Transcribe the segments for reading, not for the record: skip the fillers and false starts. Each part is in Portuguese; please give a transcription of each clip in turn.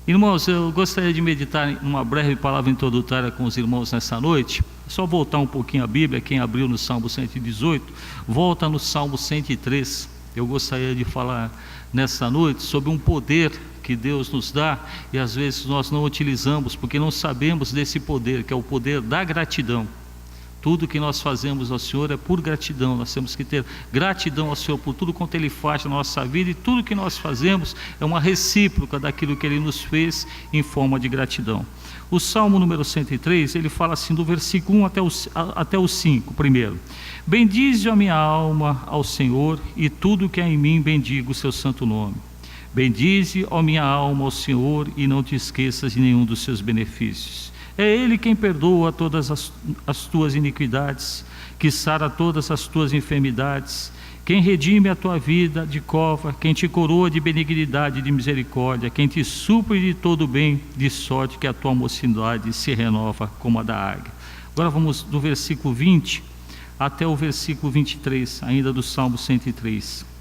Irmãos, eu gostaria de meditar em uma breve palavra introdutória com os irmãos nessa noite. É só voltar um pouquinho a Bíblia. Quem abriu no Salmo 118, volta no Salmo 103. Eu gostaria de falar nessa noite sobre um poder que Deus nos dá e às vezes nós não utilizamos porque não sabemos desse poder, que é o poder da gratidão. Tudo que nós fazemos ao Senhor é por gratidão. Nós temos que ter gratidão ao Senhor por tudo quanto Ele faz na nossa vida, e tudo que nós fazemos é uma recíproca daquilo que Ele nos fez em forma de gratidão. O Salmo número 103, ele fala assim do versículo 1 até o 5, primeiro: bendize a minha alma ao Senhor, e tudo que há em mim bendiga o seu santo nome. Bendize, ó minha alma, ao Senhor, e não te esqueças de nenhum dos seus benefícios. É Ele quem perdoa todas as tuas iniquidades, que sara todas as tuas enfermidades, quem redime a tua vida de cova, quem te coroa de benignidade e de misericórdia, quem te supre de todo bem, de sorte que a tua mocidade se renova como a da águia. Agora vamos do versículo 20 até o versículo 23, ainda do Salmo 103.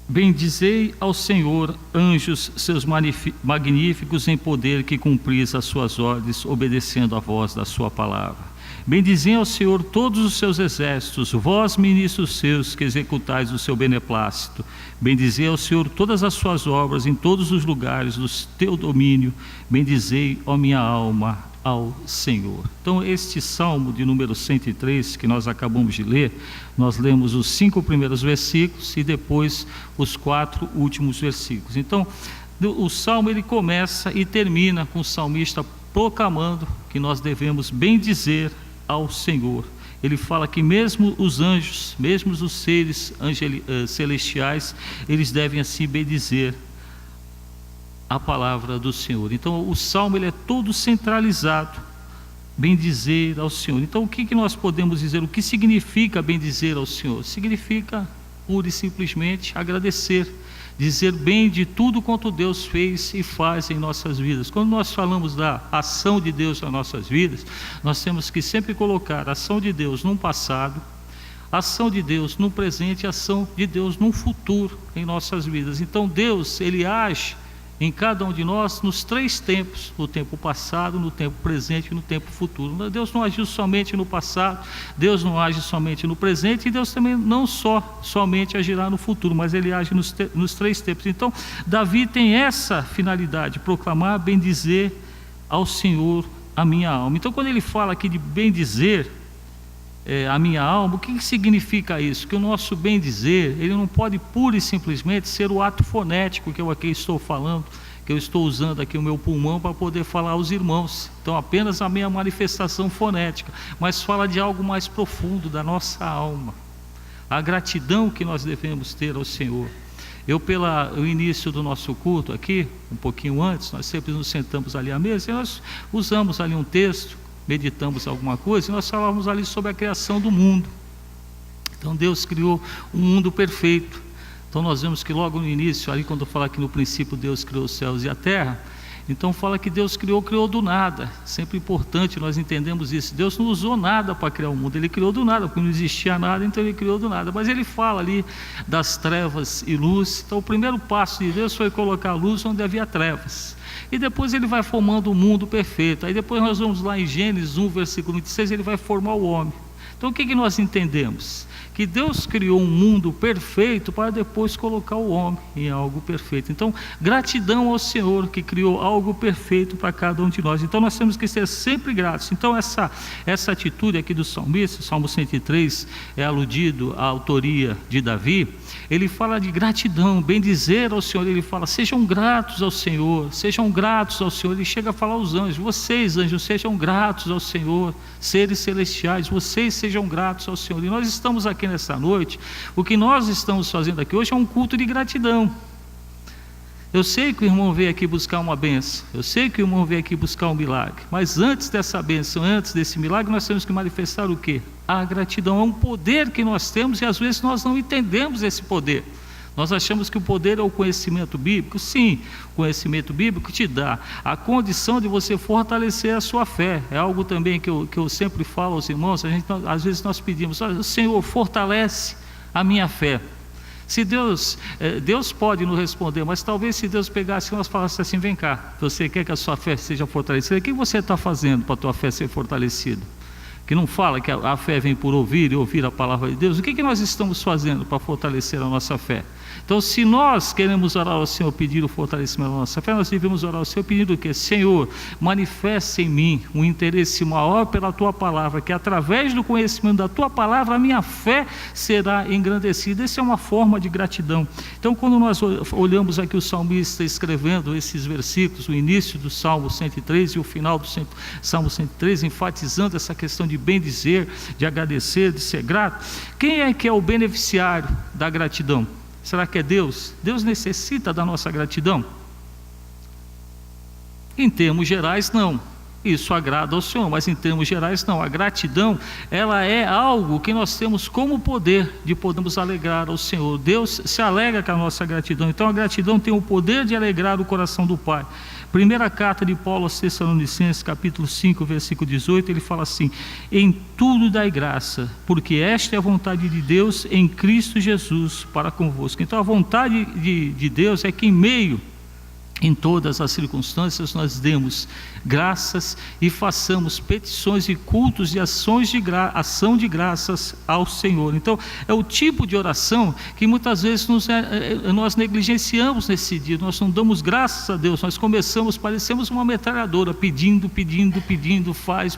Bendizei ao Senhor, anjos seus magníficos em poder, que cumpris as suas ordens, obedecendo a voz da sua palavra. Bendizei ao Senhor todos os seus exércitos, vós ministros seus, que executais o seu beneplácito. Bendizei ao Senhor todas as suas obras em todos os lugares do teu domínio. Bendizei, ó minha alma, ao Senhor. Então, este Salmo de número 103, que nós acabamos de ler, nós lemos os 5 primeiros versículos e depois os 4 últimos versículos. Então, o Salmo ele começa e termina com o salmista proclamando que nós devemos bendizer ao Senhor. Ele fala que mesmo os anjos, mesmo os seres celestiais, eles devem assim bendizer a palavra do Senhor. Então o Salmo ele é todo centralizado, bendizer ao Senhor. Então o que nós podemos dizer? O que significa bendizer ao Senhor? Significa pura e simplesmente agradecer, dizer bem de tudo quanto Deus fez e faz em nossas vidas. Quando nós falamos da ação de Deus nas nossas vidas, nós temos que sempre colocar a ação de Deus no passado, a ação de Deus no presente e a ação de Deus no futuro em nossas vidas. Então Deus ele age em cada um de nós nos 3 tempos: no tempo passado, no tempo presente e no tempo futuro. Deus não agiu somente no passado, Deus não age somente no presente, e Deus também não somente agirá no futuro, mas Ele age nos 3 tempos. Então Davi tem essa finalidade: proclamar, bendizer ao Senhor a minha alma. Então quando ele fala aqui de bendizer a minha alma, o que significa isso? Que o nosso bem dizer, ele não pode pura e simplesmente ser o ato fonético que eu aqui estou falando, que eu estou usando aqui o meu pulmão para poder falar aos irmãos. Então apenas a minha manifestação fonética, mas fala de algo mais profundo da nossa alma, a gratidão que nós devemos ter ao Senhor. Pelo início do nosso culto aqui, um pouquinho antes, nós sempre nos sentamos ali à mesa e nós usamos ali um texto, meditamos alguma coisa, e nós falávamos ali sobre a criação do mundo. Então Deus criou um mundo perfeito. Então nós vemos que logo no início, ali quando fala que no princípio Deus criou os céus e a terra, então fala que Deus criou do nada. Sempre importante nós entendemos isso. Deus não usou nada para criar o mundo, Ele criou do nada, porque não existia nada, então Ele criou do nada. Mas Ele fala ali das trevas e luz. Então o primeiro passo de Deus foi colocar a luz onde havia trevas. E depois ele vai formando o mundo perfeito. Aí depois nós vamos lá em Gênesis 1, versículo 26, ele vai formar o homem. Então o que nós entendemos? Que Deus criou um mundo perfeito para depois colocar o homem em algo perfeito. Então, gratidão ao Senhor que criou algo perfeito para cada um de nós. Então nós temos que ser sempre gratos. Então essa atitude aqui do salmista, Salmo 103, é aludido à autoria de Davi. Ele fala de gratidão, bendizer ao Senhor. Ele fala: sejam gratos ao Senhor, sejam gratos ao Senhor. Ele chega a falar aos anjos: vocês, anjos, sejam gratos ao Senhor, seres celestiais, vocês sejam gratos ao Senhor. E nós estamos aqui nessa noite, o que nós estamos fazendo aqui hoje é um culto de gratidão. Eu sei que o irmão veio aqui buscar uma bênção, eu sei que o irmão veio aqui buscar um milagre, mas antes dessa bênção, antes desse milagre, nós temos que manifestar o quê? A gratidão. É um poder que nós temos e às vezes nós não entendemos esse poder. Nós achamos que o poder é o conhecimento bíblico. Sim, o conhecimento bíblico te dá a condição de você fortalecer a sua fé. É algo também que eu sempre falo aos irmãos. Às vezes nós pedimos: Senhor, fortalece a minha fé. Se Deus pode nos responder, mas talvez se Deus pegasse e nós falasse assim: vem cá, você quer que a sua fé seja fortalecida? O que você está fazendo para a tua fé ser fortalecida? Que não fala que a fé vem por ouvir e ouvir a palavra de Deus. O que nós estamos fazendo para fortalecer a nossa fé? Então, se nós queremos orar ao Senhor pedindo o fortalecimento da nossa fé, nós devemos orar ao Senhor pedindo o quê? Senhor, manifesta em mim um interesse maior pela Tua palavra, que através do conhecimento da Tua palavra a minha fé será engrandecida. Essa é uma forma de gratidão. Então, quando nós olhamos aqui o salmista escrevendo esses versículos, o início do Salmo 103 e o final do Salmo 103, enfatizando essa questão de bem dizer, de agradecer, de ser grato, quem é que é o beneficiário da gratidão? Será que é Deus? Deus necessita da nossa gratidão? Em termos gerais, não. Isso agrada ao Senhor, mas em termos gerais, não. A gratidão, ela é algo que nós temos como poder de podermos alegrar ao Senhor. Deus se alegra com a nossa gratidão. Então a gratidão tem o poder de alegrar o coração do Pai. Primeira carta de Paulo aos Tessalonicenses, capítulo 5, versículo 18, ele fala assim: em tudo dai graça, porque esta é a vontade de Deus em Cristo Jesus para convosco. Então a vontade de Deus é que em todas as circunstâncias nós demos graças e façamos petições e cultos e ação de graças ao Senhor. Então é o tipo de oração que muitas vezes nós negligenciamos nesse dia. Nós não damos graças a Deus, nós parecemos uma metralhadora, pedindo, faz,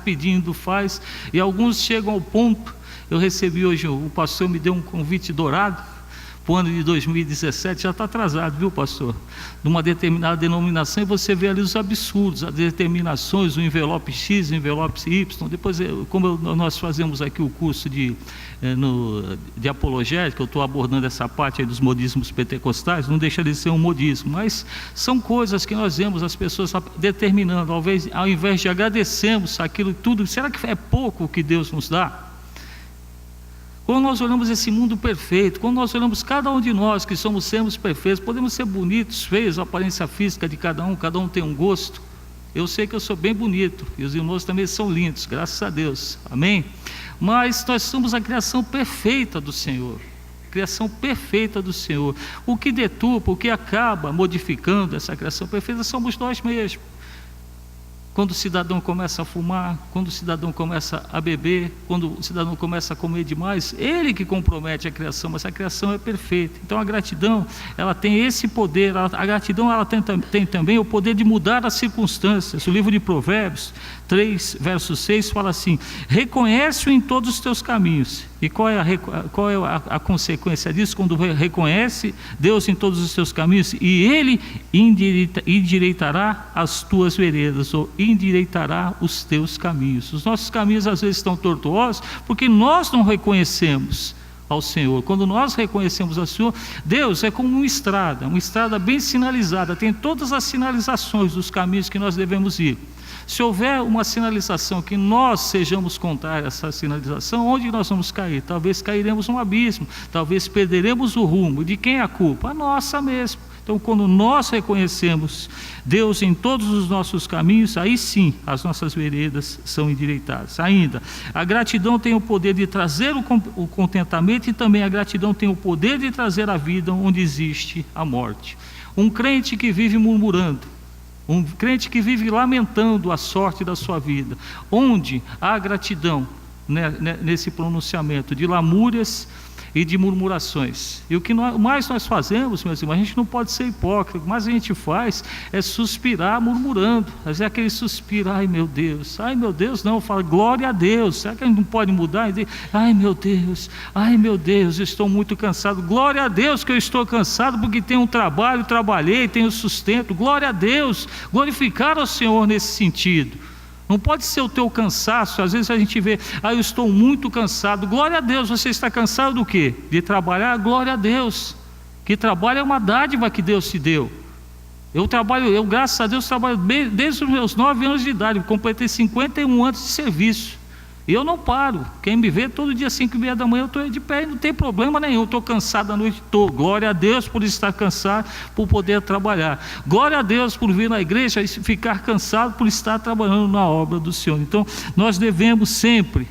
e alguns chegam ao ponto. Eu recebi hoje, o pastor me deu um convite dourado. O ano de 2017 já está atrasado, viu, pastor? Numa determinada denominação, e você vê ali os absurdos, as determinações, o envelope X, o envelope Y. Depois, como nós fazemos aqui o curso de apologética, eu estou abordando essa parte aí dos modismos pentecostais, não deixa de ser um modismo, mas são coisas que nós vemos as pessoas determinando, ao invés de agradecermos aquilo tudo. Será que é pouco o que Deus nos dá? Quando nós olhamos esse mundo perfeito, quando nós olhamos cada um de nós que sermos perfeitos, podemos ser bonitos, feios, a aparência física de cada um tem um gosto. Eu sei que eu sou bem bonito, e os irmãos também são lindos, graças a Deus, amém? Mas nós somos a criação perfeita do Senhor, O que deturpa, o que acaba modificando essa criação perfeita somos nós mesmos. Quando o cidadão começa a fumar, quando o cidadão começa a beber, quando o cidadão começa a comer demais, ele que compromete a criação, mas a criação é perfeita. Então a gratidão, ela tem esse poder, a gratidão ela tem também o poder de mudar as circunstâncias. O livro de Provérbios 3, verso 6 fala assim: reconhece-o em todos os teus caminhos. E qual é a consequência disso? Quando reconhece Deus em todos os seus caminhos, e Ele endireitará as tuas veredas, ou endireitará os teus caminhos. Os nossos caminhos às vezes estão tortuosos, porque nós não reconhecemos ao Senhor. Quando nós reconhecemos ao Senhor, Deus é como uma estrada bem sinalizada, tem todas as sinalizações dos caminhos que nós devemos ir. Se houver uma sinalização que nós sejamos contrários a essa sinalização, onde nós vamos cair? Talvez cairemos num abismo, talvez perderemos o rumo. De quem é a culpa? A nossa mesmo. Então, quando nós reconhecemos Deus em todos os nossos caminhos, aí sim as nossas veredas são endireitadas. Ainda, a gratidão tem o poder de trazer o contentamento, e também a gratidão tem o poder de trazer a vida onde existe a morte. Um crente que vive murmurando, um crente que vive lamentando a sorte da sua vida, onde há gratidão, nesse pronunciamento de lamúrias e de murmurações. E o que mais nós fazemos, meus irmãos, a gente não pode ser hipócrita, o que mais a gente faz é suspirar murmurando, fazer aquele suspiro: ai meu Deus, não, fala glória a Deus. Será que a gente não pode mudar? Ai meu Deus, eu estou muito cansado. Glória a Deus que eu estou cansado, porque tenho um trabalho, trabalhei, tenho sustento. Glória a Deus, glorificar ao Senhor nesse sentido. Não pode ser o teu cansaço. Às vezes a gente vê: eu estou muito cansado. Glória a Deus. Você está cansado do quê? De trabalhar? Glória a Deus. Que trabalho é uma dádiva que Deus te deu. Eu graças a Deus trabalho desde os meus 9 anos de idade. Completei 51 anos de serviço. E eu não paro. Quem me vê todo dia 5h30 da manhã, eu estou de pé, não tem problema nenhum. Estou cansado à noite toda. Glória a Deus por estar cansado, por poder trabalhar. Glória a Deus por vir na igreja e ficar cansado por estar trabalhando na obra do Senhor. Então nós devemos sempre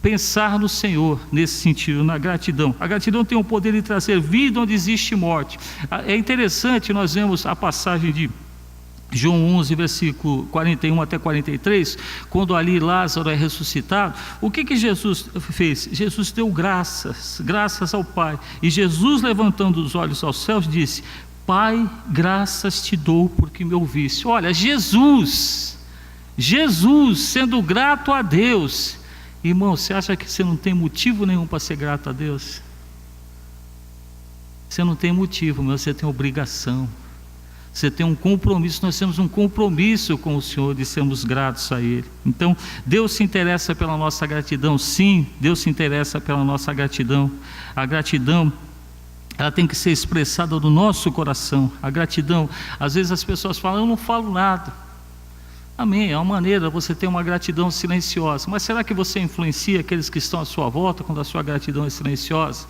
pensar no Senhor nesse sentido, na gratidão. A gratidão tem o poder de trazer vida onde existe morte. É interessante, nós vemos a passagem de João 11, versículo 41 até 43, quando ali Lázaro é ressuscitado, o que Jesus fez? Jesus deu graças ao Pai, e Jesus, levantando os olhos aos céus, disse: Pai, graças te dou porque me ouviste. Olha, Jesus sendo grato a Deus. Irmão, você acha que você não tem motivo nenhum para ser grato a Deus? Você não tem motivo, mas você tem obrigação. Você tem um compromisso, nós temos um compromisso com o Senhor de sermos gratos a Ele. Então, Deus se interessa pela nossa gratidão, sim, Deus se interessa pela nossa gratidão. A gratidão, ela tem que ser expressada no nosso coração. A gratidão, às vezes as pessoas falam: eu não falo nada. Amém, é uma maneira, você ter uma gratidão silenciosa. Mas será que você influencia aqueles que estão à sua volta quando a sua gratidão é silenciosa?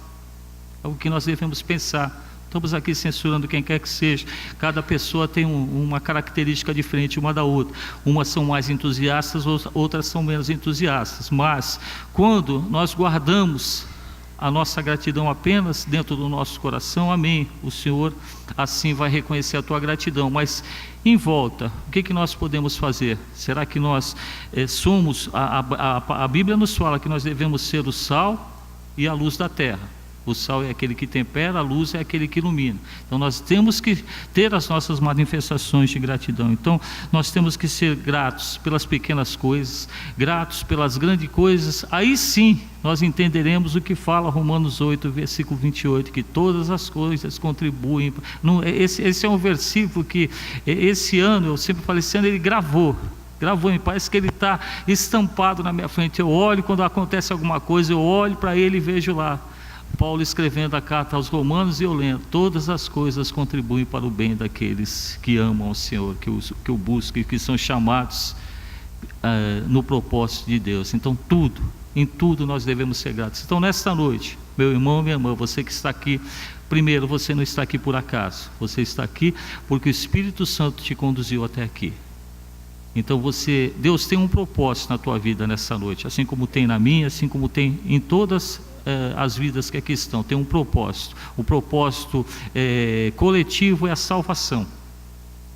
É o que nós devemos pensar. Estamos aqui censurando quem quer que seja. Cada pessoa tem uma característica diferente uma da outra. Umas são mais entusiastas, outras são menos entusiastas. Mas quando nós guardamos a nossa gratidão apenas dentro do nosso coração, amém, o Senhor assim vai reconhecer a tua gratidão. Mas em volta, o que nós podemos fazer? Será que nós somos, a Bíblia nos fala que nós devemos ser o sal e a luz da terra. O sal é aquele que tempera, a luz é aquele que ilumina. Então nós temos que ter as nossas manifestações de gratidão. Então nós temos que ser gratos pelas pequenas coisas, gratos pelas grandes coisas. Aí sim nós entenderemos o que fala Romanos 8, versículo 28, que todas as coisas contribuem. Esse é um versículo que esse ano, eu sempre falei, esse ano ele gravou, parece que ele está estampado na minha frente. Eu olho quando acontece alguma coisa, eu olho para ele e vejo lá Paulo escrevendo a carta aos Romanos, e eu lendo: todas as coisas contribuem para o bem daqueles que amam ao Senhor, que o buscam e que são chamados no propósito de Deus. Então em tudo nós devemos ser gratos. Então nesta noite, meu irmão, minha irmã, você que está aqui, primeiro, você não está aqui por acaso, você está aqui porque o Espírito Santo te conduziu até aqui. Então Deus tem um propósito na tua vida nessa noite, assim como tem na minha, assim como tem em todas as vidas que aqui estão. Tem um propósito. O propósito coletivo é a salvação.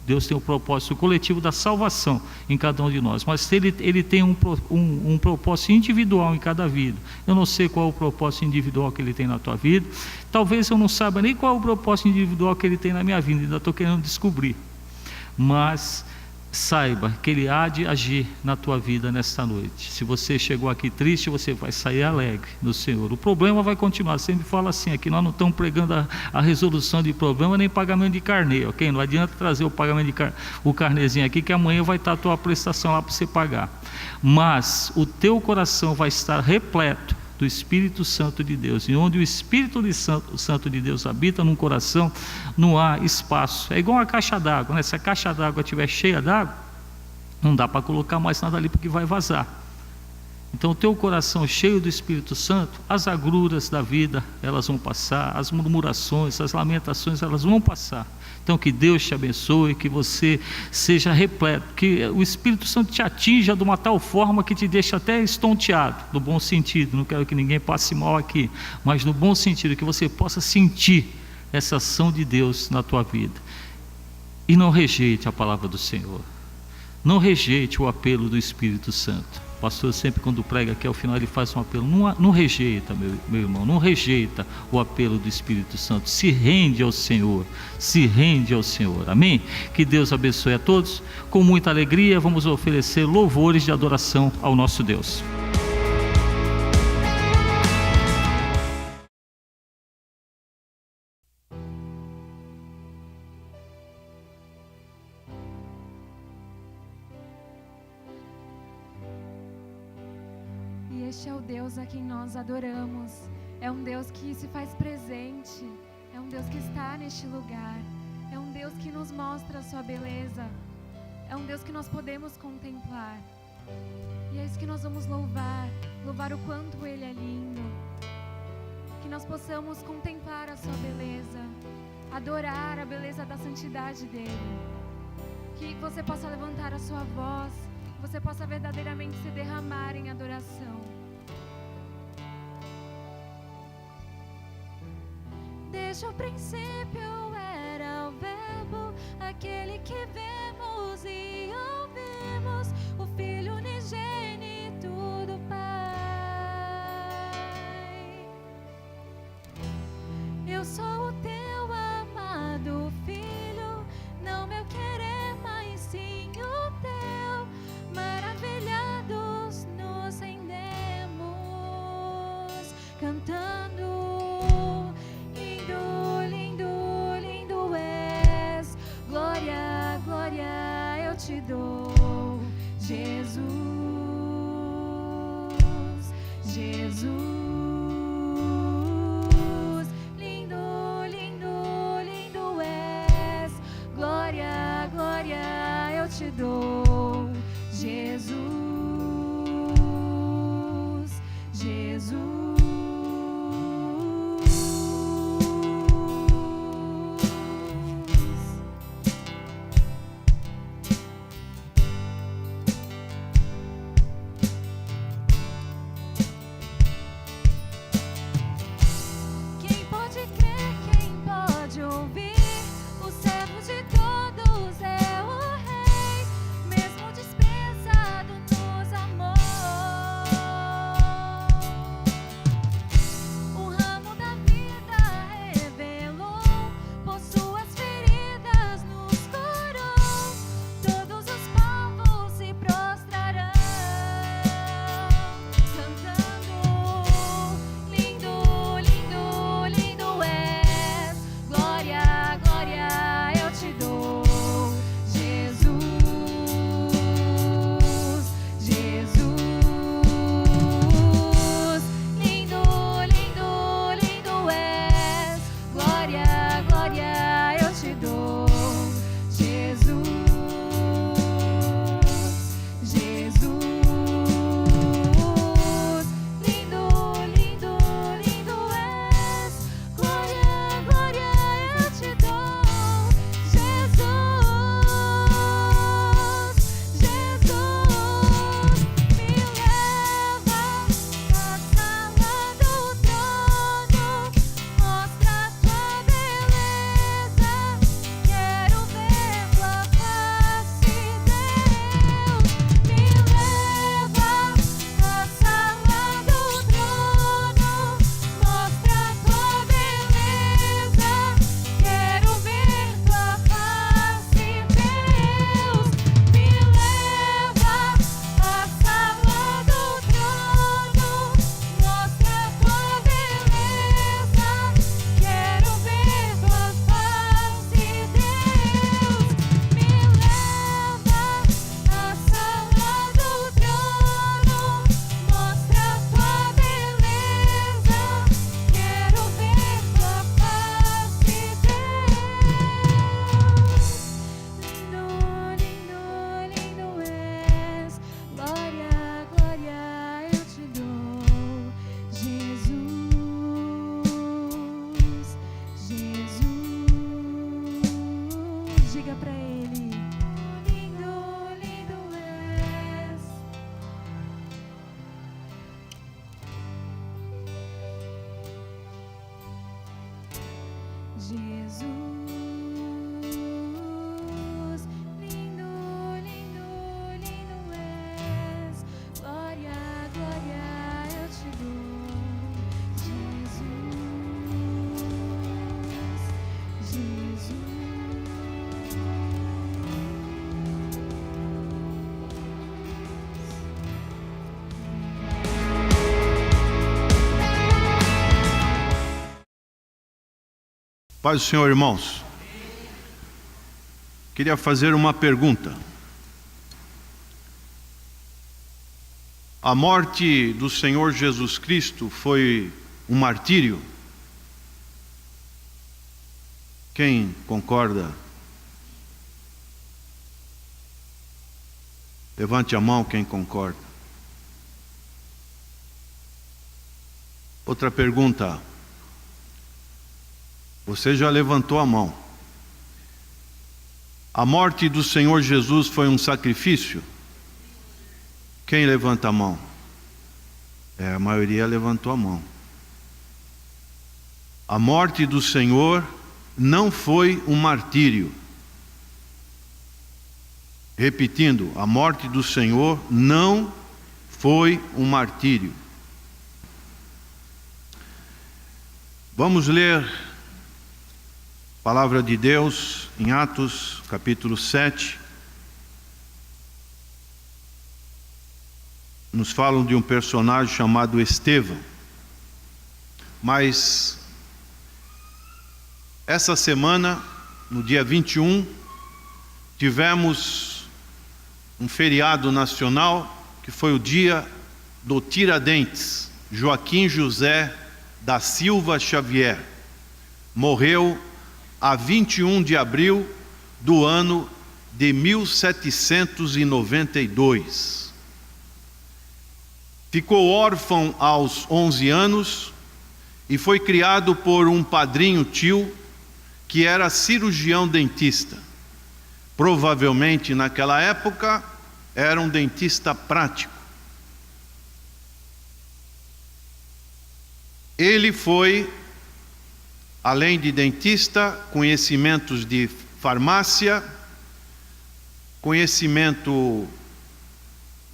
Deus tem o propósito coletivo da salvação em cada um de nós, mas Ele tem um propósito individual em cada vida. Eu não sei qual é o propósito individual que Ele tem na tua vida, talvez eu não saiba nem qual é o propósito individual que Ele tem na minha vida, ainda estou querendo descobrir, mas saiba que Ele há de agir na tua vida nesta noite. Se você chegou aqui triste, você vai sair alegre no Senhor. O problema vai continuar. Sempre falo assim, aqui nós não estamos pregando a resolução de problema nem pagamento de carnê, ok? Não adianta trazer o pagamento o carnezinho aqui, que amanhã vai estar a tua prestação lá para você pagar. Mas o teu coração vai estar repleto do Espírito Santo de Deus, e onde o Espírito Santo de Deus habita num coração, não há espaço. É igual uma caixa d'água, né? Se a caixa d'água estiver cheia d'água, não dá para colocar mais nada ali, porque vai vazar. Então o teu coração cheio do Espírito Santo, as agruras da vida, elas vão passar, as murmurações, as lamentações, elas vão passar. Então que Deus te abençoe, que você seja repleto, que o Espírito Santo te atinja de uma tal forma que te deixa até estonteado, no bom sentido. Não quero que ninguém passe mal aqui, mas no bom sentido, que você possa sentir essa ação de Deus na tua vida. E não rejeite a palavra do Senhor, não rejeite o apelo do Espírito Santo. O pastor sempre, quando prega aqui ao final, ele faz um apelo: não rejeita, meu irmão, não rejeita o apelo do Espírito Santo, se rende ao Senhor, amém? Que Deus abençoe a todos. Com muita alegria vamos oferecer louvores de adoração ao nosso Deus. Este é o Deus a quem nós adoramos, é um Deus que se faz presente, é um Deus que está neste lugar, é um Deus que nos mostra a sua beleza, é um Deus que nós podemos contemplar, e é isso que nós vamos louvar o quanto Ele é lindo, que nós possamos contemplar a sua beleza, adorar a beleza da santidade dEle, que você possa levantar a sua voz, que você possa verdadeiramente se derramar em adoração. Desde o princípio era o Verbo, aquele que vemos e ouvimos, o Filho unigênito do Pai. Eu sou o teu amado Filho, não meu querer, mas sim o teu. Maravilhados nos rendemos, cantando: lindo, lindo, lindo és. Glória, glória eu te dou, Jesus, Jesus. Lindo, lindo, lindo és. Glória, glória eu te dou, Jesus, Jesus. Quem pode crer, quem pode ouvir? O servo de todos é o Rei, mesmo desprezado nos amou. O ramo da vida revelou, por suas feridas nos curou. Todos os povos se prostrarão, cantando: lindo, lindo, lindo és. Glória, glória eu te dou, Jesus, Jesus. Lindo, lindo, lindo és. Glória, glória eu te dou, Jesus, Jesus. Lindo, lindo, lindo és. Glória, glória eu te dou, Jesus, Jesus. Me leva à sala do trono, mostra tua beleza. Quero ver tua face, Deus. Me leva à sala do trono, mostra tua beleza. Quero ver tua face, Deus. Me leva à sala do trono, mostra tua beleza. Quero ver tua face, Deus. Me leva à sala do trono, mostra tua beleza. Quero ver tua face, Deus. Lindo, lindo, lindo és. Glória, glória eu te dou, Jesus, Jesus. Diga pra ele: lindo, lindo és. Jesus, lindo, lindo, lindo és. Glória, glória eu te dou, Jesus, Jesus. Paz do Senhor, irmãos. Queria fazer uma pergunta. A morte do Senhor Jesus Cristo foi um martírio? Quem concorda? Levante a mão quem concorda. Outra pergunta. Você já levantou a mão. A morte do Senhor Jesus foi um sacrifício? Quem levanta a mão? A maioria levantou a mão. A morte do Senhor não foi um martírio. Repetindo, a morte do Senhor não foi um martírio. Vamos ler a palavra de Deus em Atos, capítulo 7. Nos falam de um personagem chamado Estevão. Mas essa semana, no dia 21, tivemos um feriado nacional, que foi o dia do Tiradentes. Joaquim José da Silva Xavier morreu a 21 de abril do ano de 1792. Ficou órfão aos 11 anos e foi criado por um padrinho tio que era cirurgião dentista. Provavelmente naquela época era um dentista prático. Ele foi, além de dentista, conhecimentos de farmácia, conhecimento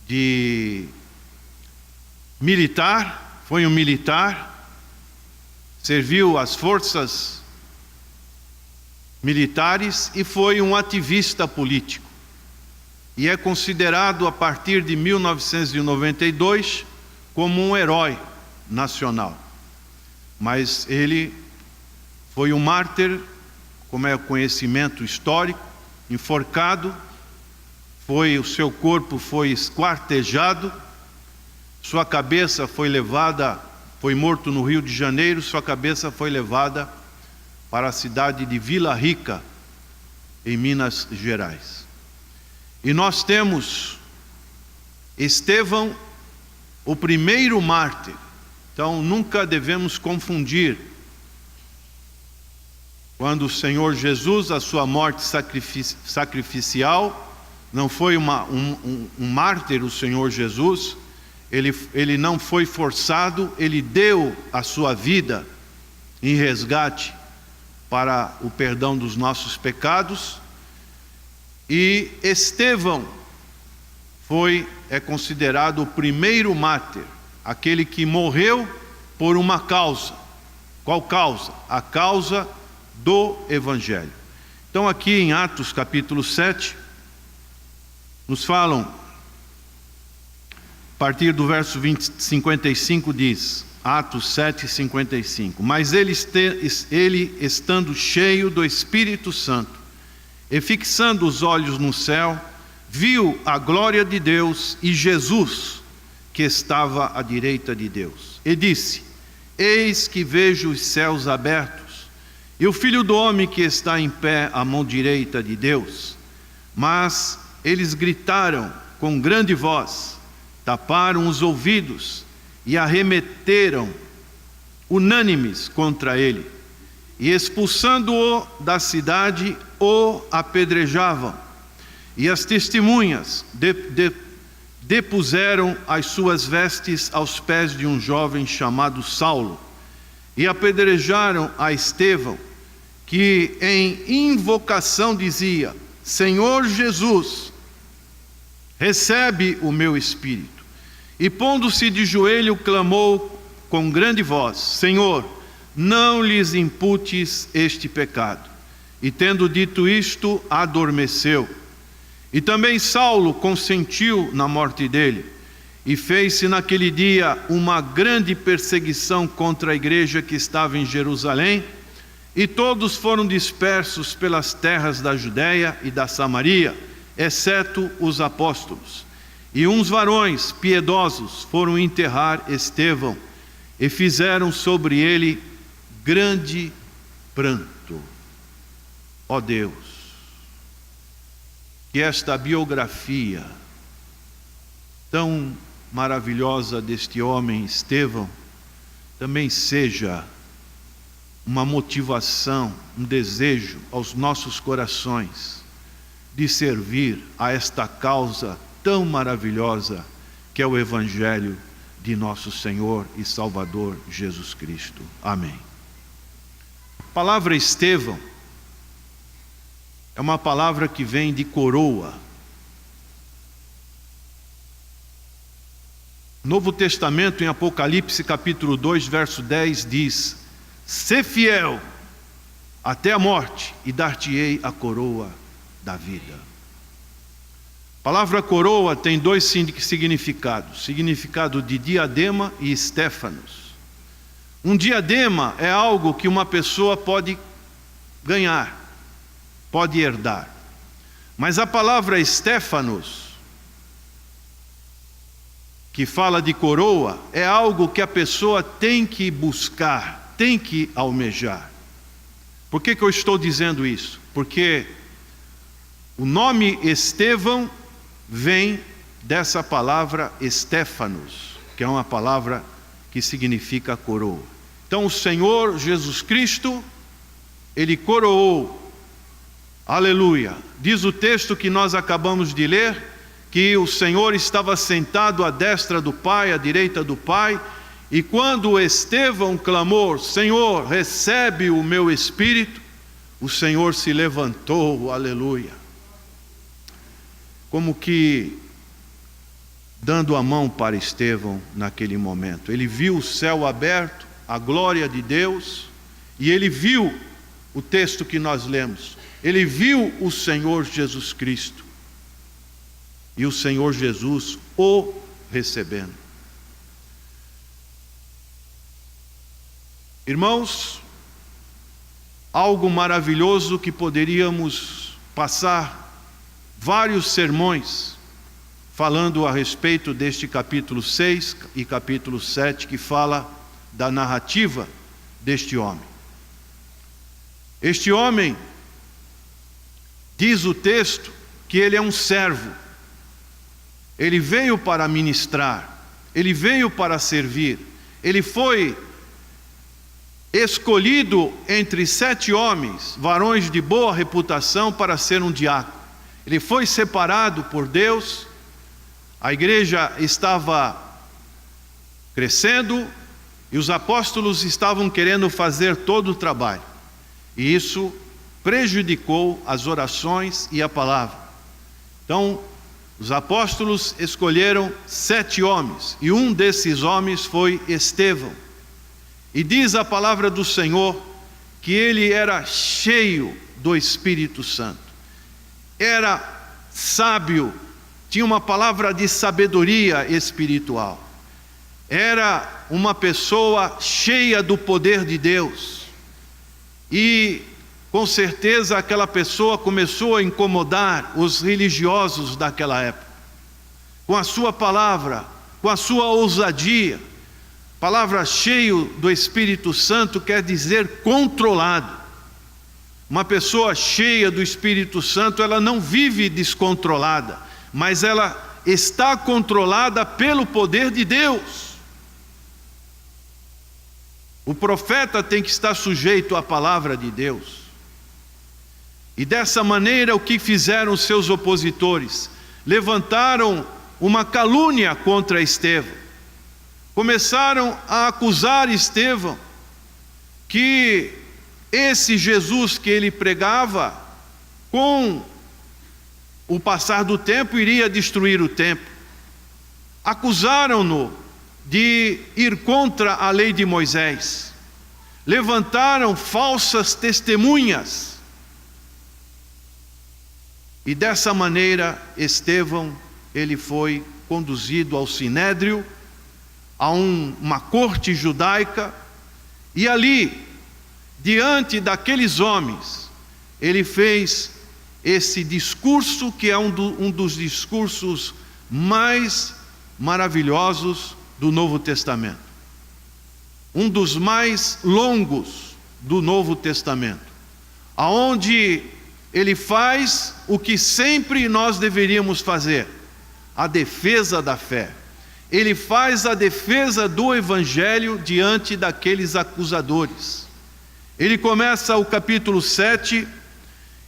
de militar, foi um militar, serviu às forças militares e foi um ativista político. E é considerado, a partir de 1992, como um herói nacional. Mas ele foi um mártir, como é o conhecimento histórico, enforcado, o seu corpo foi esquartejado, sua cabeça foi levada, foi morto no Rio de Janeiro, sua cabeça foi levada para a cidade de Vila Rica, em Minas Gerais. E nós temos Estevão, o primeiro mártir. Então nunca devemos confundir. Quando o Senhor Jesus, a sua morte sacrificial, não foi um mártir o Senhor Jesus, ele não foi forçado, ele deu a sua vida em resgate para o perdão dos nossos pecados. E Estevão é considerado o primeiro mártir, aquele que morreu por uma causa. Qual causa? A causa do Evangelho. Então aqui em Atos capítulo 7, nos falam, a partir do verso 55 diz, Atos 7, 55, mas ele estando cheio do Espírito Santo, e fixando os olhos no céu, viu a glória de Deus e Jesus, que estava à direita de Deus. E disse, eis que vejo os céus abertos, e o Filho do Homem que está em pé à mão direita de Deus. Mas eles gritaram com grande voz, taparam os ouvidos e arremeteram unânimes contra ele. E expulsando-o da cidade, o apedrejavam. E as testemunhas depuseram as suas vestes aos pés de um jovem chamado Saulo. E apedrejaram a Estevão, que em invocação dizia, Senhor Jesus, recebe o meu espírito. E pondo-se de joelho, clamou com grande voz, Senhor, não lhes imputes este pecado. E tendo dito isto, adormeceu. E também Saulo consentiu na morte dele. E fez-se naquele dia uma grande perseguição contra a igreja que estava em Jerusalém, e todos foram dispersos pelas terras da Judéia e da Samaria, exceto os apóstolos. E uns varões piedosos foram enterrar Estevão, e fizeram sobre ele grande pranto. Ó Deus, que esta biografia tão maravilhosa deste homem Estevão também seja uma motivação, um desejo aos nossos corações de servir a esta causa tão maravilhosa que é o Evangelho de nosso Senhor e Salvador Jesus Cristo. Amém. palavra Estevão é uma palavra que vem de coroa. Novo Testamento, em Apocalipse capítulo 2, verso 10, diz: "Sê fiel até a morte, e dar-te-ei a coroa da vida." A palavra coroa tem dois significados: significado de diadema e estéfanos. Um diadema é algo que uma pessoa pode ganhar, pode herdar. Mas a palavra estéfanos, que fala de coroa, é algo que a pessoa tem que buscar, tem que almejar. Por que eu estou dizendo isso? Porque o nome Estevão vem dessa palavra estéfanos, que é uma palavra que significa coroa. Então o Senhor Jesus Cristo, Ele coroou, aleluia. Diz o texto que nós acabamos de ler, que o Senhor estava sentado à destra do Pai, à direita do Pai, e quando Estevão clamou: "Senhor, recebe o meu espírito", o Senhor se levantou, aleluia, como que dando a mão para Estevão naquele momento. Ele viu o céu aberto, a glória de Deus, e ele viu o texto que nós lemos. Ele viu o Senhor Jesus Cristo, e o Senhor Jesus o recebendo. Irmãos, algo maravilhoso que poderíamos passar vários sermões falando a respeito deste capítulo 6 e capítulo 7, que fala da narrativa deste homem. Este homem, diz o texto, que ele é um servo. Ele veio para ministrar, ele veio para servir. Ele foi escolhido entre 7 homens, varões de boa reputação, para ser um diácono. Ele foi separado por Deus. A igreja estava crescendo e os apóstolos estavam querendo fazer todo o trabalho. E isso prejudicou as orações e a palavra. Então, os apóstolos escolheram 7 homens, e um desses homens foi Estevão. E diz a palavra do Senhor que ele era cheio do Espírito Santo. Era sábio, tinha uma palavra de sabedoria espiritual. Era uma pessoa cheia do poder de Deus. E com certeza aquela pessoa começou a incomodar os religiosos daquela época, com a sua palavra, com a sua ousadia. Palavra cheio do Espírito Santo quer dizer controlado. Uma pessoa cheia do Espírito Santo, ela não vive descontrolada, mas ela está controlada pelo poder de Deus. O profeta tem que estar sujeito à palavra de Deus. E dessa maneira, o que fizeram os seus opositores? Levantaram uma calúnia contra Estevão. Começaram a acusar Estevão que esse Jesus que ele pregava, com o passar do tempo, iria destruir o templo. Acusaram-no de ir contra a lei de Moisés. Levantaram falsas testemunhas. E dessa maneira, Estevão, ele foi conduzido ao Sinédrio, a uma corte judaica, e ali, diante daqueles homens, ele fez esse discurso que é um dos discursos mais maravilhosos do Novo Testamento, um dos mais longos do Novo Testamento, aonde ele faz o que sempre nós deveríamos fazer: a defesa da fé. Ele faz a defesa do Evangelho diante daqueles acusadores. Ele começa o capítulo 7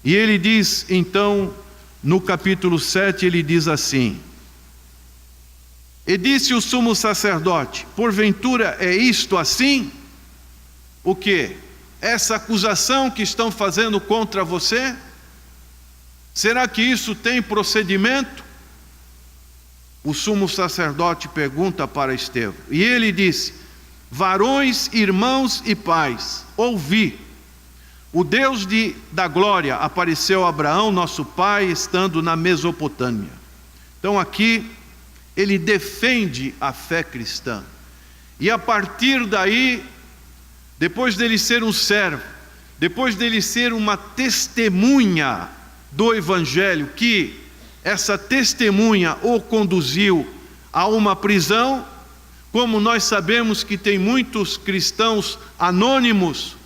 e ele diz, então, no capítulo 7, ele diz assim: "E disse o sumo sacerdote: porventura é isto assim?" O quê? essa acusação que estão fazendo contra você? Será que isso tem procedimento? O sumo sacerdote pergunta para Estevão, e ele disse: varões, irmãos e pais, ouvi. O Deus da glória apareceu a Abraão, nosso pai, estando na Mesopotâmia. Então aqui ele defende a fé cristã. E a partir daí, depois dele ser um servo, depois dele ser uma testemunha do Evangelho, que essa testemunha o conduziu a uma prisão, como nós sabemos que tem muitos cristãos anônimos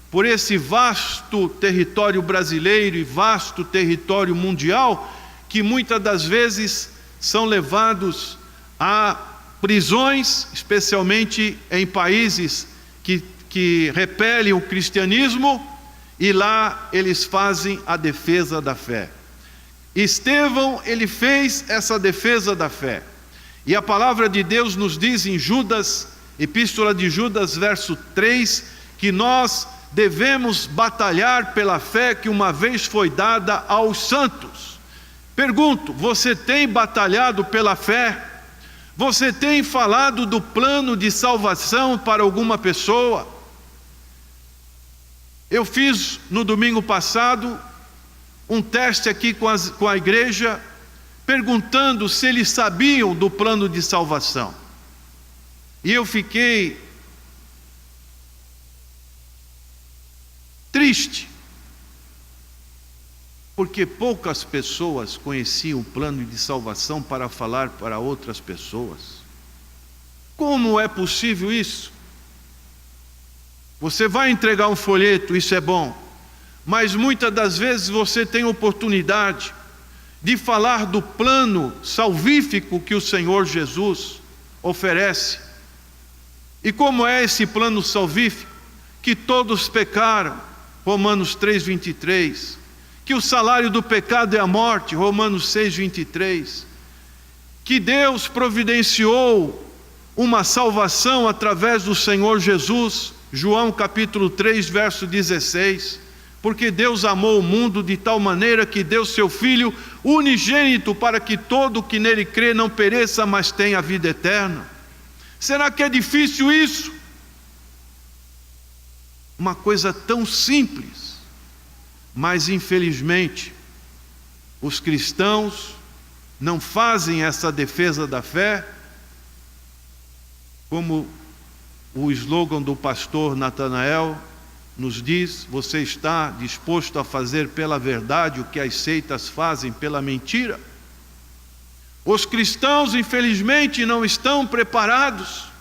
por esse vasto território brasileiro e vasto território mundial, que muitas das vezes são levados a prisões, especialmente em países que repelem o cristianismo, e lá eles fazem a defesa da fé. Estevão, ele fez essa defesa da fé. E a palavra de Deus nos diz em Judas, Epístola de Judas, verso 3, que nós devemos batalhar pela fé que uma vez foi dada aos santos. Pergunto, você tem batalhado pela fé? Você tem falado do plano de salvação para alguma pessoa? Eu fiz no domingo passado um teste aqui com a igreja, perguntando se eles sabiam do plano de salvação. E eu fiquei triste, porque poucas pessoas conheciam o plano de salvação para falar para outras pessoas. Como é possível isso? Você vai entregar um folheto, isso é bom, mas muitas das vezes você tem oportunidade de falar do plano salvífico que o Senhor Jesus oferece. E como é esse plano salvífico? Que todos pecaram, Romanos 3:23, que o salário do pecado é a morte, Romanos 6:23, que Deus providenciou uma salvação através do Senhor Jesus, João capítulo 3, verso 16, porque Deus amou o mundo de tal maneira que deu seu Filho unigênito para que todo o que nele crê não pereça, mas tenha a vida eterna. Será que é difícil isso? Uma coisa tão simples, mas infelizmente os cristãos não fazem essa defesa da fé, como o slogan do pastor Natanael nos diz: você está disposto a fazer pela verdade o que as seitas fazem pela mentira? Os cristãos, infelizmente, não estão preparados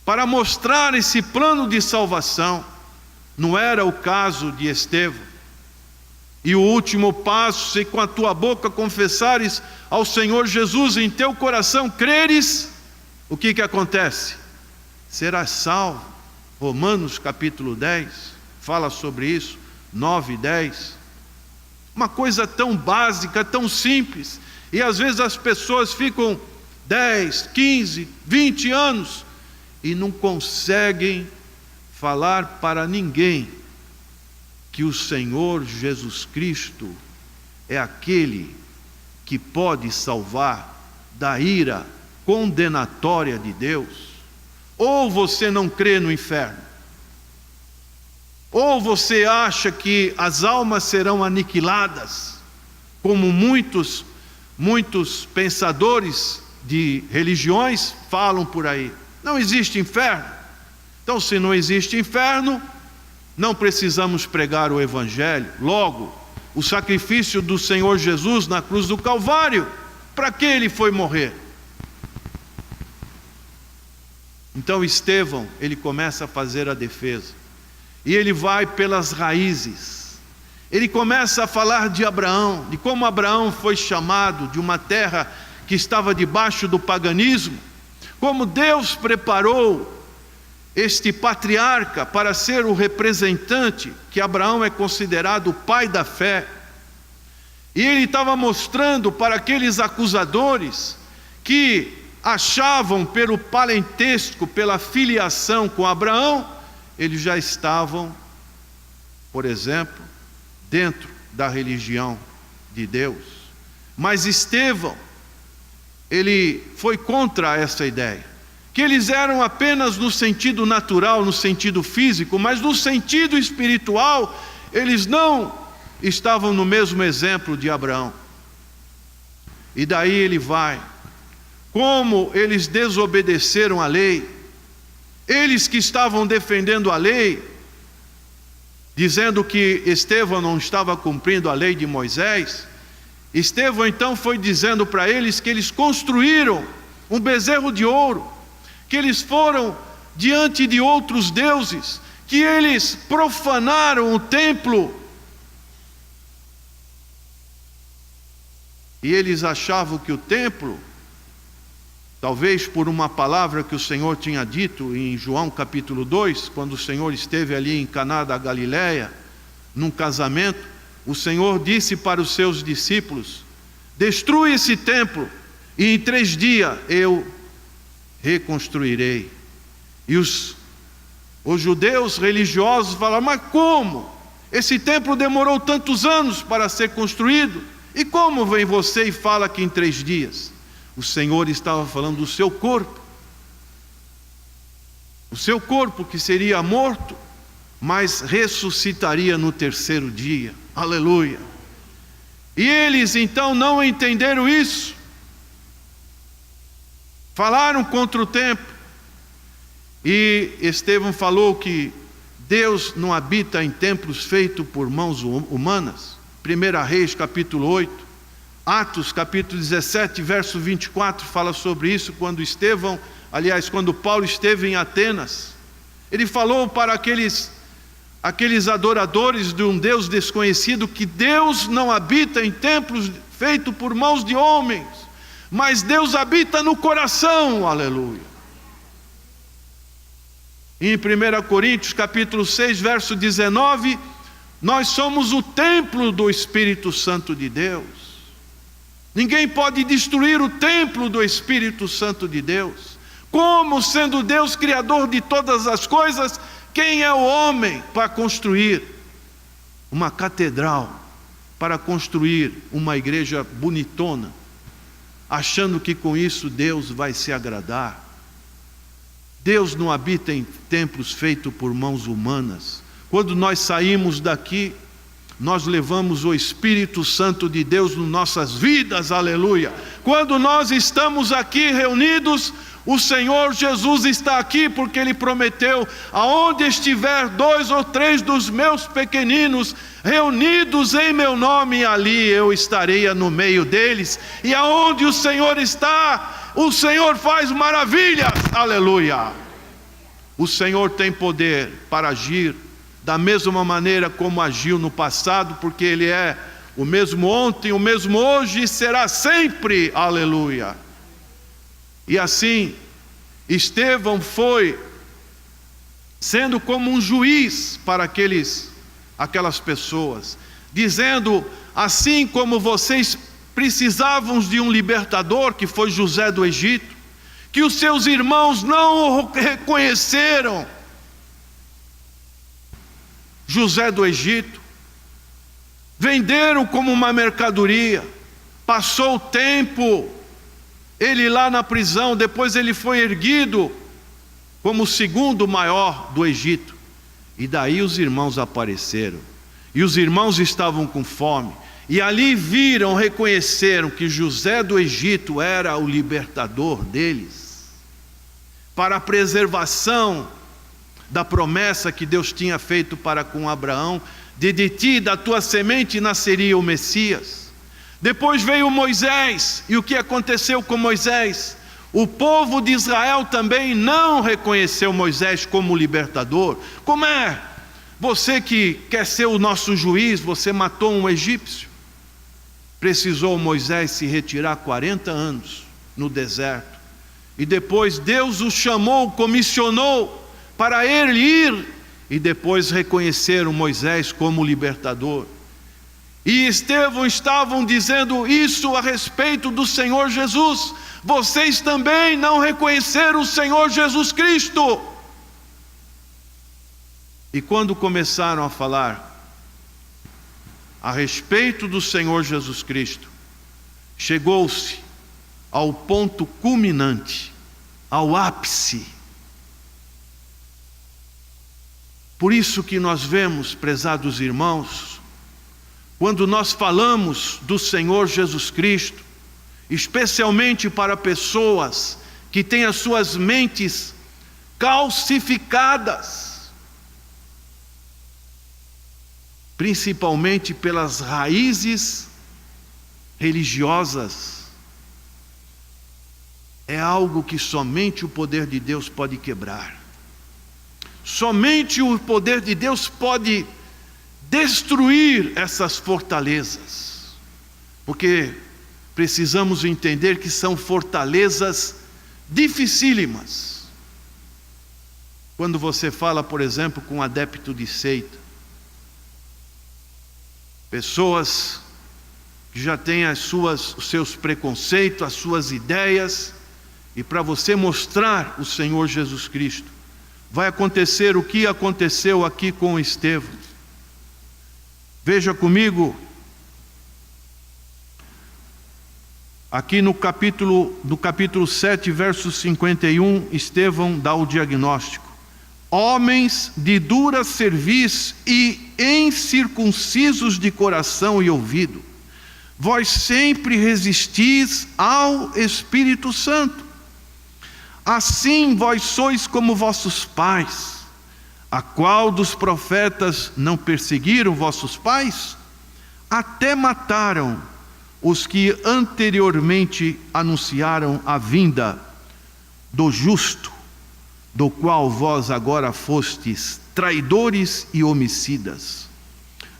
para mostrar esse plano de salvação. Não era o caso de Estevão. E o último passo: se com a tua boca confessares ao Senhor Jesus, em teu coração creres, o que acontece? Serás salvo. Romanos capítulo 10 fala sobre isso, 9 e 10. Uma coisa tão básica, tão simples, e às vezes as pessoas ficam 10, 15, 20 anos e não conseguem falar para ninguém que o Senhor Jesus Cristo é aquele que pode salvar da ira condenatória de Deus. Ou você não crê no inferno, ou você acha que as almas serão aniquiladas, como muitos pensadores de religiões falam por aí. Não existe inferno. Então, se não existe inferno, não precisamos pregar o Evangelho. Logo, o sacrifício do Senhor Jesus na cruz do Calvário, para que ele foi morrer? Então Estevão, ele começa a fazer a defesa, e ele vai pelas raízes. Ele começa a falar de Abraão, de como Abraão foi chamado de uma terra que estava debaixo do paganismo, como Deus preparou este patriarca para ser o representante, que Abraão é considerado o pai da fé. E ele estava mostrando para aqueles acusadores que achavam pelo parentesco, pela filiação com Abraão, eles já estavam, por exemplo, dentro da religião de Deus. Mas Estevão, ele foi contra essa ideia, que eles eram apenas no sentido natural, no sentido físico, mas no sentido espiritual, eles não estavam no mesmo exemplo de Abraão. E daí ele vai, como eles desobedeceram a lei, eles que estavam defendendo a lei, dizendo que Estevão não estava cumprindo a lei de Moisés, Estevão então foi dizendo para eles que eles construíram um bezerro de ouro, que eles foram diante de outros deuses, que eles profanaram o templo. E eles achavam que o templo, talvez por uma palavra que o Senhor tinha dito em João capítulo 2, quando o Senhor esteve ali em Caná da Galileia, num casamento, o Senhor disse para os seus discípulos: destrua esse templo e em 3 dias eu reconstruirei. E os judeus religiosos falaram: mas como? Esse templo demorou tantos anos para ser construído, e como vem você e fala que em 3 dias? O Senhor estava falando do seu corpo. O seu corpo que seria morto, mas ressuscitaria no 3º dia. Aleluia. E eles então não entenderam isso. Falaram contra o templo. E Estevão falou que Deus não habita em templos feitos por mãos humanas. 1 Reis capítulo 8. Atos capítulo 17, verso 24, fala sobre isso, quando Paulo esteve em Atenas. Ele falou para aqueles adoradores de um Deus desconhecido que Deus não habita em templos feitos por mãos de homens, mas Deus habita no coração. Aleluia. Em 1 Coríntios capítulo 6, verso 19, nós somos o templo do Espírito Santo de Deus. Ninguém pode destruir o templo do Espírito Santo de Deus. Como sendo Deus criador de todas as coisas, quem é o homem para construir uma catedral, para construir uma igreja bonitona, achando que com isso Deus vai se agradar? Deus não habita em templos feitos por mãos humanas. Quando nós saímos daqui, nós levamos o Espírito Santo de Deus nas nossas vidas, aleluia. Quando nós estamos aqui reunidos, o Senhor Jesus está aqui, porque Ele prometeu: aonde estiver 2 ou 3 dos meus pequeninos reunidos em meu nome, ali eu estarei no meio deles. E aonde o Senhor está, o Senhor faz maravilhas, aleluia. O Senhor tem poder para agir da mesma maneira como agiu no passado, porque Ele é o mesmo ontem, o mesmo hoje e será sempre, aleluia. E assim, Estevão foi sendo como um juiz para aquelas pessoas, dizendo: assim como vocês precisavam de um libertador, que foi José do Egito, que os seus irmãos não o reconheceram, José do Egito, venderam como uma mercadoria, passou o tempo, ele lá na prisão, depois ele foi erguido como o 2º maior do Egito. E daí os irmãos apareceram, e os irmãos estavam com fome, e ali viram, reconheceram que José do Egito era o libertador deles, para a preservação da promessa que Deus tinha feito para com Abraão, de ti, da tua semente, nasceria o Messias. Depois veio Moisés, e o que aconteceu com Moisés? O povo de Israel também não reconheceu Moisés como libertador. Como é? Você que quer ser o nosso juiz, você matou um egípcio. Precisou Moisés se retirar 40 anos no deserto. E depois Deus o chamou, comissionou para ele ir, e depois reconheceram Moisés como libertador. E Estevão estavam dizendo isso a respeito do Senhor Jesus. Vocês também não reconheceram o Senhor Jesus Cristo. E quando começaram a falar a respeito do Senhor Jesus Cristo, chegou-se ao ponto culminante, ao ápice. Por isso que nós vemos, prezados irmãos, quando nós falamos do Senhor Jesus Cristo, especialmente para pessoas que têm as suas mentes calcificadas, principalmente pelas raízes religiosas, é algo que somente o poder de Deus pode quebrar. Somente o poder de Deus pode destruir essas fortalezas, porque precisamos entender que são fortalezas dificílimas. Quando você fala, por exemplo, com um adepto de seita, pessoas que já têm os seus preconceitos, as suas ideias, e para você mostrar o Senhor Jesus Cristo, vai acontecer o que aconteceu aqui com Estevão. Veja comigo, aqui no capítulo 7, verso 51, Estevão dá o diagnóstico: homens de dura cerviz e incircuncisos de coração e ouvido, vós sempre resistis ao Espírito Santo. Assim vós sois como vossos pais. A qual dos profetas não perseguiram vossos pais? Até mataram os que anteriormente anunciaram a vinda do justo, do qual vós agora fostes traidores e homicidas.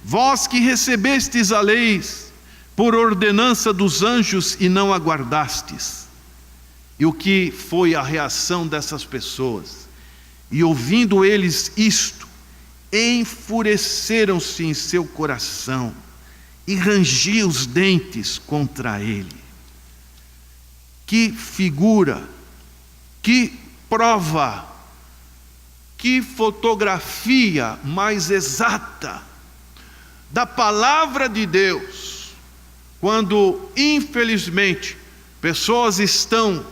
Vós que recebestes a lei por ordenança dos anjos e não a guardastes. E o que foi a reação dessas pessoas? E ouvindo eles isto, enfureceram-se em seu coração e rangiam os dentes contra ele. Que figura, que prova, que fotografia mais exata da palavra de Deus, quando infelizmente pessoas estão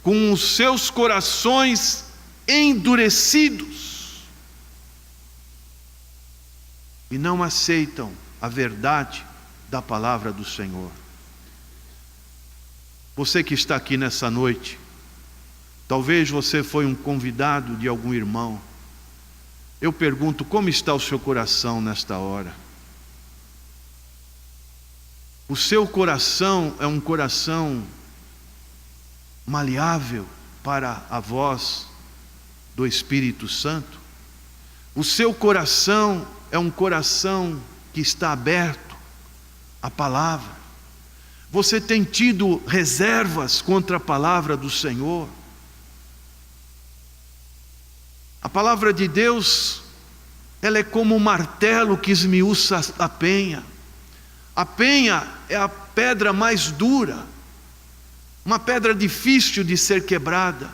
com os seus corações endurecidos e não aceitam a verdade da palavra do Senhor. Você que está aqui nessa noite, talvez você foi um convidado de algum irmão. Eu pergunto, como está o seu coração nesta hora? O seu coração é um coração maleável para a voz do Espírito Santo? O seu coração é um coração que está aberto à palavra? Você tem tido reservas contra a palavra do Senhor? A palavra de Deus, ela é como um martelo que esmiuça a penha. A penha é a pedra mais dura, uma pedra difícil de ser quebrada.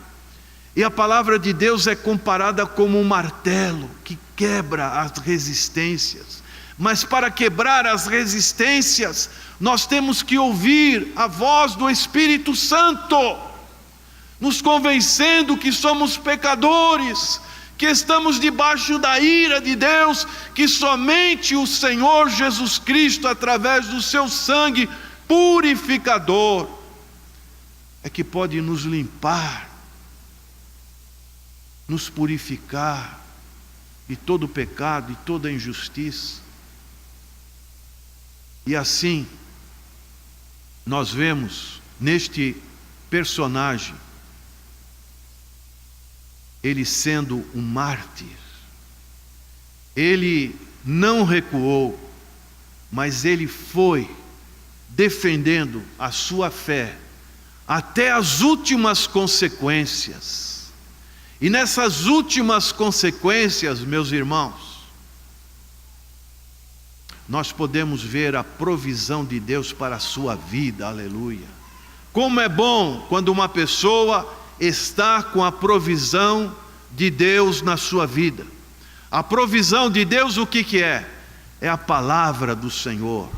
E a palavra de Deus é comparada como um martelo que quebra as resistências. Mas para quebrar as resistências, nós temos que ouvir a voz do Espírito Santo, nos convencendo que somos pecadores, que estamos debaixo da ira de Deus, que somente o Senhor Jesus Cristo, através do seu sangue purificador, é que pode nos limpar, nos purificar de todo pecado e toda injustiça. E assim, nós vemos neste personagem, ele sendo um mártir. Ele não recuou, mas ele foi defendendo a sua fé até as últimas consequências. E nessas últimas consequências, meus irmãos, nós podemos ver a provisão de Deus para a sua vida, aleluia. Como é bom quando uma pessoa está com a provisão de Deus na sua vida. A provisão de Deus, o que é? É a palavra do Senhor.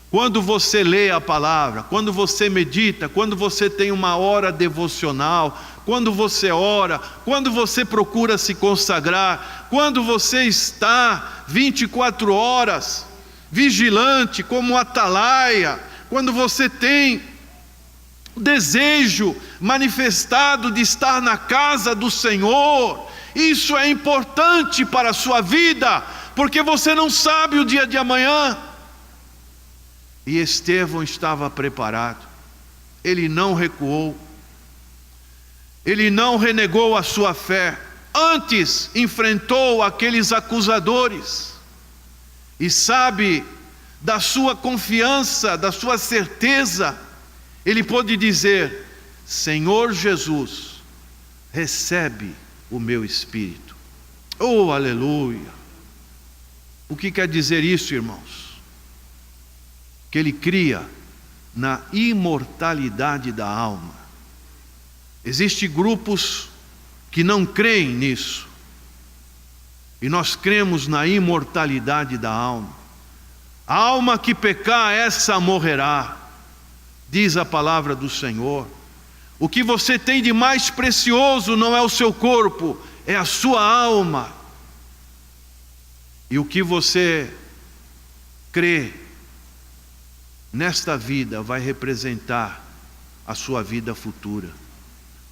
Quando você lê a palavra, quando você medita, quando você tem uma hora devocional, quando você ora, quando você procura se consagrar, quando você está 24 horas vigilante como atalaia, quando você tem o desejo manifestado de estar na casa do Senhor, isso é importante para a sua vida, porque você não sabe o dia de amanhã. E Estevão estava preparado, ele não recuou, ele não renegou a sua fé, antes enfrentou aqueles acusadores, e sabe da sua confiança, da sua certeza, ele pôde dizer: Senhor Jesus, recebe o meu espírito. Oh, aleluia! O que quer dizer isso, irmãos? Que ele cria na imortalidade da alma. Existem grupos que não creem nisso, e nós cremos na imortalidade da alma. A alma que pecar, essa morrerá, diz a palavra do Senhor. O que você tem de mais precioso não é o seu corpo, é a sua alma. E o que você crê nesta vida vai representar a sua vida futura.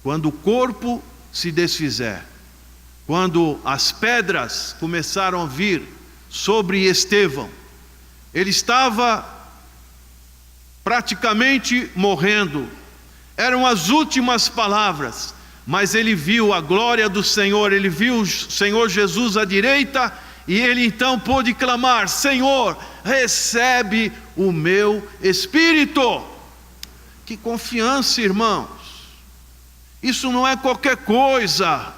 Quando o corpo se desfizer, quando as pedras começaram a vir sobre Estevão, ele estava praticamente morrendo, eram as últimas palavras, mas ele viu a glória do Senhor, ele viu o Senhor Jesus à direita, e ele então pôde clamar: Senhor, recebe o meu espírito. Que confiança, irmãos! Isso não é qualquer coisa.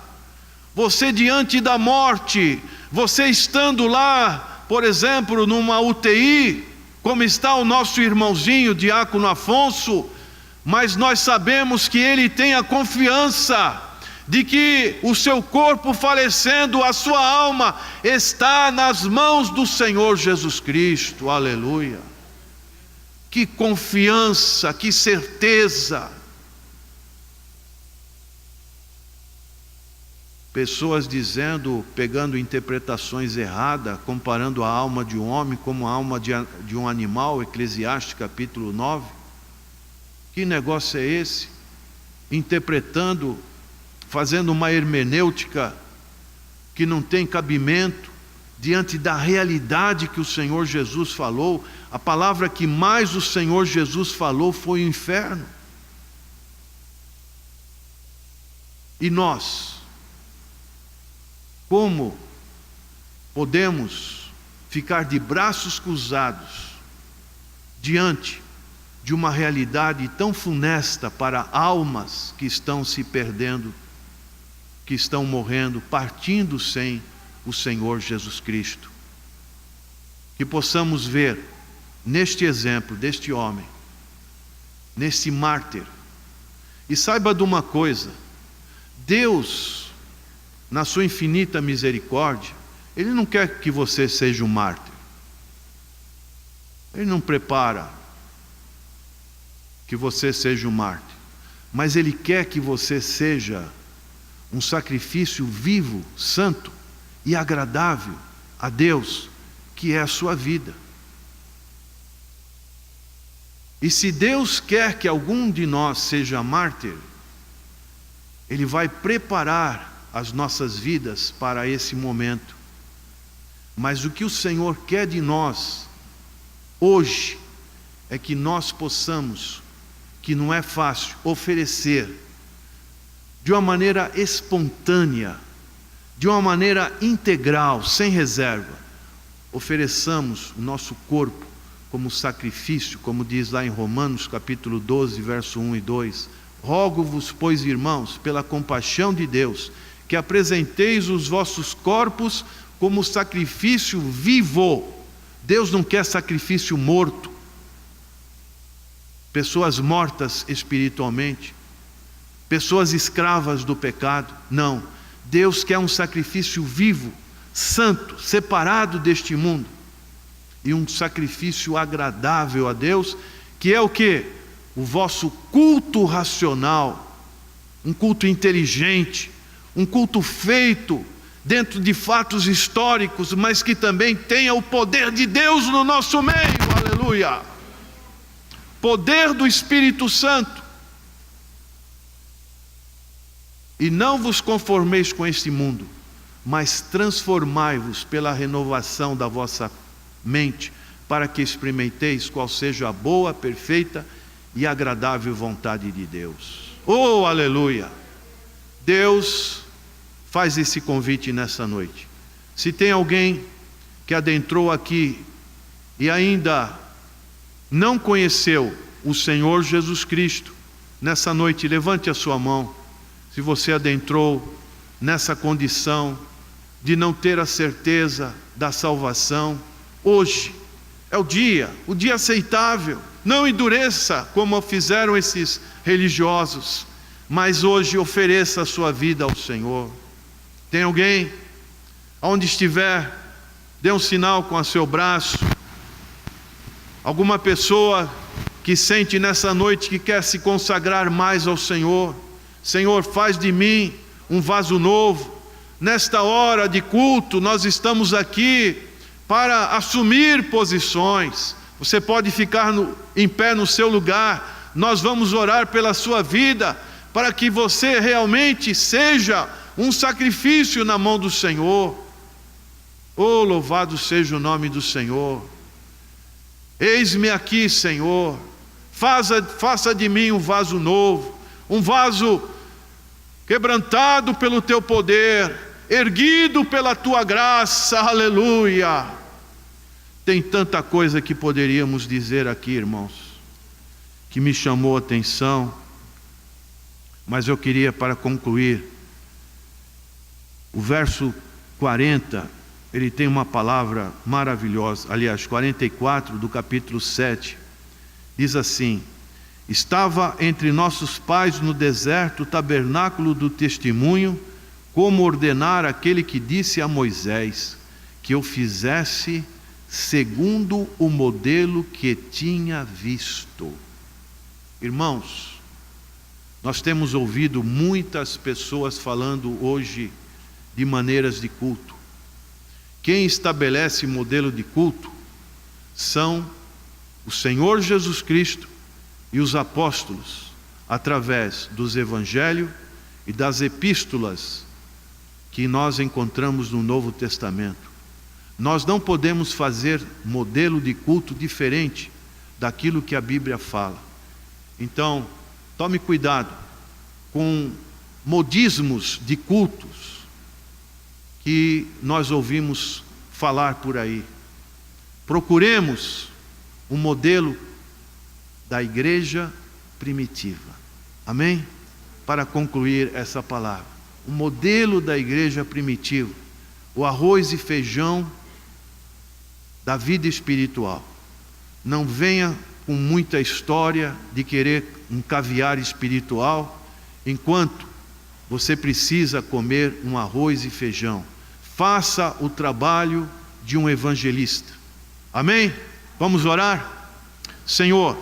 Você diante da morte, você estando lá, por exemplo, numa UTI, como está o nosso irmãozinho, diácono Afonso, mas nós sabemos que ele tem a confiança de que o seu corpo falecendo, a sua alma está nas mãos do Senhor Jesus Cristo. Aleluia! Que confiança, que certeza! Pessoas dizendo, pegando interpretações erradas, comparando a alma de um homem como a alma de um animal, Eclesiastes capítulo 9. Que negócio é esse? Interpretando, fazendo uma hermenêutica que não tem cabimento diante da realidade que o Senhor Jesus falou. A palavra que mais o Senhor Jesus falou foi o inferno. E nós, como podemos ficar de braços cruzados diante de uma realidade tão funesta para almas que estão se perdendo, que estão morrendo, partindo sem o Senhor Jesus Cristo? Que possamos ver neste exemplo deste homem, neste mártir. E saiba de uma coisa: Deus, na sua infinita misericórdia, Ele não quer que você seja um mártir. Ele não prepara que você seja um mártir, mas Ele quer que você seja um sacrifício vivo, santo e agradável a Deus, que é a sua vida. E se Deus quer que algum de nós seja mártir, Ele vai preparar as nossas vidas para esse momento. Mas o que o Senhor quer de nós hoje é que nós possamos, que não é fácil, oferecer de uma maneira espontânea, de uma maneira integral, sem reserva. Ofereçamos o nosso corpo como sacrifício, como diz lá em Romanos capítulo 12, verso 1 e 2. Rogo-vos, pois, irmãos, pela compaixão de Deus, que apresenteis os vossos corpos como sacrifício vivo. Deus não quer sacrifício morto, pessoas mortas espiritualmente, pessoas escravas do pecado. Não, Deus quer um sacrifício vivo, santo, separado deste mundo, e um sacrifício agradável a Deus, que é o quê? O vosso culto racional, um culto inteligente, um culto feito dentro de fatos históricos, mas que também tenha o poder de Deus no nosso meio, aleluia! Poder do Espírito Santo. E não vos conformeis com este mundo, mas transformai-vos pela renovação da vossa mente, para que experimenteis qual seja a boa, perfeita e agradável vontade de Deus. Oh, aleluia! Deus faz esse convite nessa noite. Se tem alguém que adentrou aqui e ainda não conheceu o Senhor Jesus Cristo, nessa noite levante a sua mão. Se você adentrou nessa condição de não ter a certeza da salvação, hoje é o dia aceitável. Não endureça como fizeram esses religiosos, mas hoje ofereça a sua vida ao Senhor. Tem alguém? Onde estiver, dê um sinal com o seu braço. Alguma pessoa que sente nessa noite que quer se consagrar mais ao Senhor. Senhor, faz de mim um vaso novo. Nesta hora de culto, nós estamos aqui para assumir posições. Você pode ficar em pé no seu lugar. Nós vamos orar pela sua vida, para que você realmente seja um sacrifício na mão do Senhor. Oh, louvado seja o nome do Senhor. Eis-me aqui, Senhor. Faça de mim um vaso novo, um vaso quebrantado pelo teu poder, erguido pela tua graça, aleluia. Tem tanta coisa que poderíamos dizer aqui, irmãos, que me chamou a atenção, mas eu queria, para concluir, o verso 40, ele tem uma palavra maravilhosa, aliás, 44 do capítulo 7, diz assim: estava entre nossos pais no deserto o tabernáculo do testemunho, como ordenar aquele que disse a Moisés, que eu fizesse segundo o modelo que tinha visto. Irmãos, nós temos ouvido muitas pessoas falando hoje de maneiras de culto. Quem estabelece modelo de culto são o Senhor Jesus Cristo e os apóstolos, através dos evangelhos e das epístolas que nós encontramos no Novo Testamento. Nós não podemos fazer modelo de culto diferente daquilo que a Bíblia fala. Então, tome cuidado com modismos de cultos que nós ouvimos falar por aí. Procuremos um modelo da igreja primitiva. Amém? Para concluir essa palavra, o modelo da igreja primitiva, o arroz e feijão da vida espiritual. Não venha com muita história de querer um caviar espiritual, enquanto você precisa comer um arroz e feijão. Faça o trabalho de um evangelista. Amém? Vamos orar? Senhor,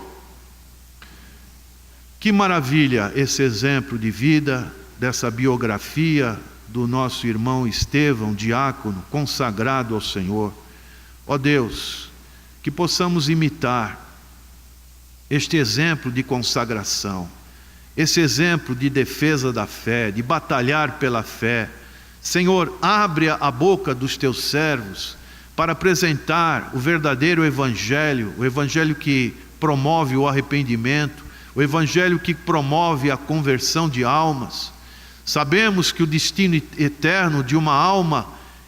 que maravilha esse exemplo de vida, dessa biografia do nosso irmão Estevão, diácono, consagrado ao Senhor. Ó Deus, que possamos imitar este exemplo de consagração, esse exemplo de defesa da fé, de batalhar pela fé. Senhor, abre a boca dos teus servos para apresentar o verdadeiro evangelho, o evangelho que promove o arrependimento, o evangelho que promove a conversão de almas. Sabemos que o destino eterno de uma alma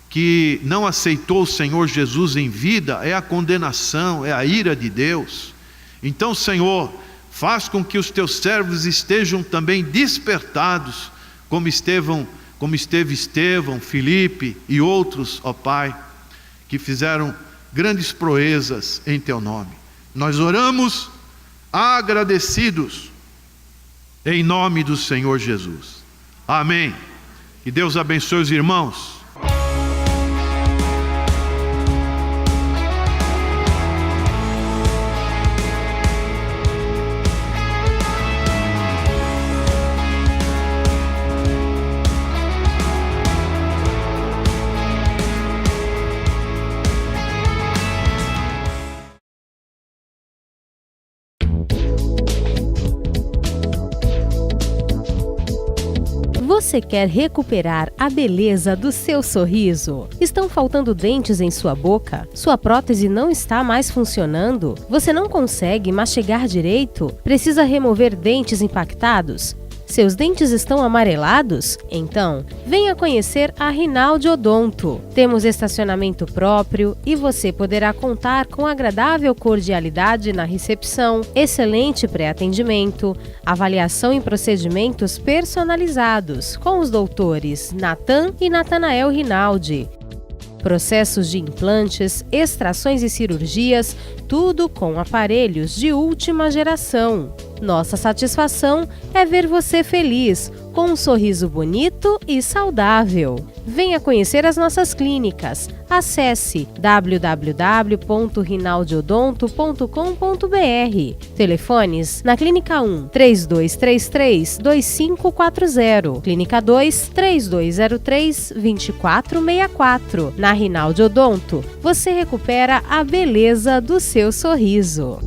que não aceitou o Senhor Jesus em vida é a condenação, é a ira de Deus. Então, Senhor, faz com que os teus servos estejam também despertados, como esteve Estevão, Filipe e outros, ó Pai, que fizeram grandes proezas em teu nome. Nós oramos agradecidos em nome do Senhor Jesus. Amém. Que Deus abençoe os irmãos. Você quer recuperar a beleza do seu sorriso? Estão faltando dentes em sua boca? Sua prótese não está mais funcionando? Você não consegue mastigar direito? Precisa remover dentes impactados? Seus dentes estão amarelados? Então, venha conhecer a Rinaldi Odonto. Temos estacionamento próprio e você poderá contar com agradável cordialidade na recepção, excelente pré-atendimento, avaliação em procedimentos personalizados com os doutores Natan e Natanael Rinaldi. Processos de implantes, extrações e cirurgias, tudo com aparelhos de última geração. Nossa satisfação é ver você feliz, com um sorriso bonito e saudável. Venha conhecer as nossas clínicas. Acesse www.rinaldiodonto.com.br. Telefones na Clínica 1 3233-2540, Clínica 2 3203-2464. Na Rinaldi Odonto, você recupera a beleza do seu sorriso.